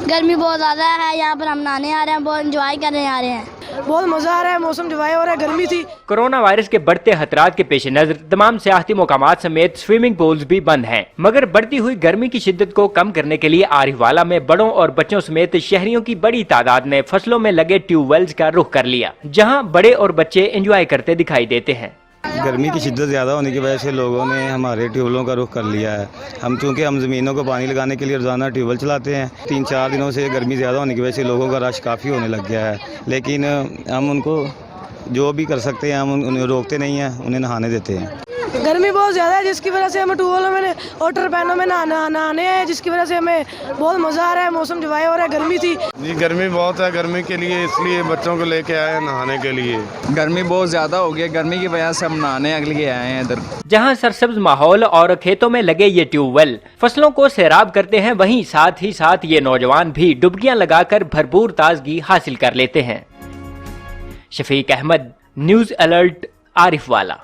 गर्मी बहुत ज़्यादा है, यहाँ पर हम नहाने आ रहे हैं, बहुत एंजॉय करने आ रहे हैं। बहुत मज़ा आ रहा है, मौसम जो हो रहा है, गर्मी थी। कोरोना वायरस के बढ़ते खतरात के पेश नजर तमाम सियाहती मुकामात समेत स्विमिंग पूल्स भी बंद हैं। मगर बढ़ती हुई गर्मी की शिद्दत को कम करने के लिए आरिफवाला में बड़ों और बच्चों समेत शहरियों की बड़ी तादाद ने फसलों में लगे ट्यूबवेल्स का रुख कर लिया, जहां बड़े और बच्चे एंजॉय करते दिखाई देते हैं। गर्मी की शिद्दत ज़्यादा होने की वजह से लोगों ने हमारे ट्यूबवेलों का रुख कर लिया है। चूँकि हम ज़मीनों को पानी लगाने के लिए रोज़ाना ट्यूबवेल चलाते हैं। 3-4 दिनों से गर्मी ज़्यादा होने की वजह से लोगों का रश काफ़ी होने लग गया है, लेकिन हम उनको जो भी कर सकते हैं हम उन्हें रोकते नहीं हैं, उन्हें नहाने देते हैं। गर्मी बहुत ज़्यादा है, जिसकी वजह से हमें ट्यूबवेलों में और टरबैनों में नहाने हैं, जिसकी वजह से हमें बहुत मज़ा आ रहा है। मौसम जो हो रहा है, गर्मी थी जी, गर्मी बहुत है। गर्मी के लिए इसलिए बच्चों को लेके आए हैं नहाने के लिए। गर्मी बहुत ज़्यादा हो गई, गर्मी की वजह से हम नहाने के लिए आए हैं इधर। जहां सरसब्ज माहौल और खेतों में लगे ये ट्यूबवेल फसलों को सैराब करते हैं, वहीं साथ ही साथ ये नौजवान भी डुबकियां लगाकर भरपूर ताजगी हासिल कर लेते हैं। Shafiq Ahmad, news alert, Arifwala.